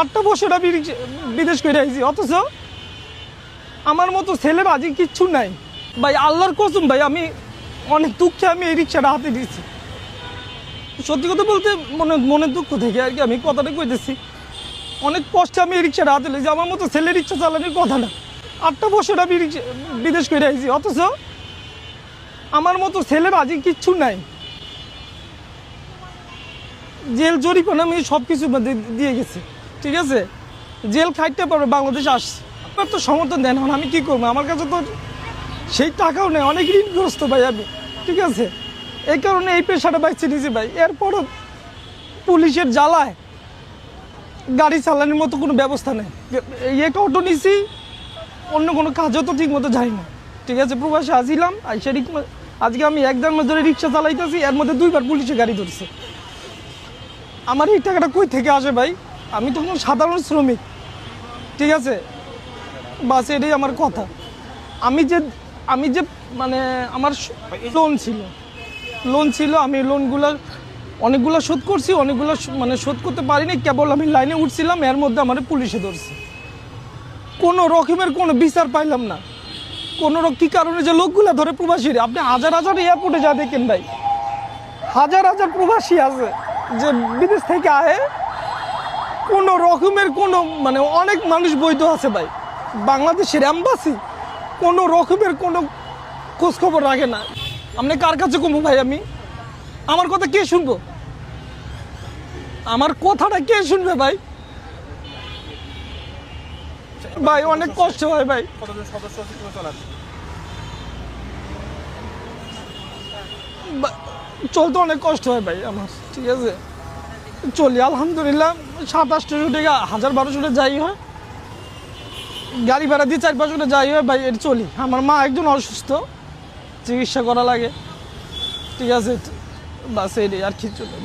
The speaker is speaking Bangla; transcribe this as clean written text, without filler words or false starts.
8টা বছর আমি বিদেশ করে আইছি, অথচ আমার মতো ছেলের আজকে কিচ্ছু নাই ভাই। আল্লাহর কসম ভাই, আমি অনেক দুঃখে আমি এই রিক্সাটা হাতে দিয়েছি। সত্যি কথা বলতে মনের দুঃখ থেকে আর কি আমি কথাটা কইতেছি। অনেক কষ্টে আমি এই রিক্সাটা হাতে নিয়েছি। আমার মতো ছেলে রিক্সা চালানোর কথা না। 8টা বছর আমি বিদেশ করে আইছি, অথচ আমার মতো ছেলের আজকে কিচ্ছু নাই। জেল জরিমানা আমি সব কিছু দিয়ে গেছি, ঠিক আছে। জেল খাইতে পারবে, বাংলাদেশে আসছে। আপনার তো সমর্থন দেন, আমি কী করবো? আমার কাছে তো সেই টাকাও নেই, অনেক ঋণগ্রস্ত ভাই আমি, ঠিক আছে। এই কারণে এই পেশাটা বাইছে নিয়েছি ভাই। এরপরও পুলিশের জ্বালায় গাড়ি চালানোর মতো কোনো ব্যবস্থা নেই। একটা অটো নিয়েছি, অন্য কোনো কাজও তো ঠিক মতো যাই না, ঠিক আছে। প্রবাসে আসিলাম, আজকে আমি 1 মাস ধরে রিক্সা চালাইতেছি, এর মধ্যে 2বার পুলিশে গাড়ি ধরছে। আমার এই টাকাটা কই থেকে আসে ভাই? আমি তো কোনো সাধারণ শ্রমিক, ঠিক আছে। বাস এটাই আমার কথা। আমি যে মানে আমার লোন ছিল, আমি লোনগুলো অনেকগুলো শোধ করছি, অনেকগুলো মানে শোধ করতে পারিনি। কেবল আমি লাইনে উঠছিলাম, এর মধ্যে আমার পুলিশে ধরছে। কোনো রকমের কোনো বিচার পাইলাম না। কী কারণে যে লোকগুলো ধরে প্রবাসীরা, আপনি হাজার এয়ারপোর্টে যা দেখেন ভাই, হাজার প্রবাসী আছে যে বিদেশ থেকে আহে। কোনো রকমের কোনো মানে অনেক মানুষ বৈধ আছে ভাই। বাংলাদেশের এম্বাসি কোনো রকমের কোনো খোঁজখবর রাখে না। আপনি কার কাছে কমবো ভাই? আমার কথা কে শুনবো? আমার কথাটা কে শুনবে ভাই? ভাই অনেক কষ্ট হয় ভাই। চলতে অনেক কষ্ট হয় ভাই আমার, ঠিক আছে। চলি আলহামদুলিল্লাহ, 700-800 টাকা, 1000-1200 টাকা যাই হয়। গাড়ি ভাড়া দিয়ে 4-5 টাকা যাই হয় ভাই, এটা চলি। আমার মা একজন অসুস্থ, চিকিৎসা করা লাগে, ঠিক আছে। বাস এটাই আর কি চলে।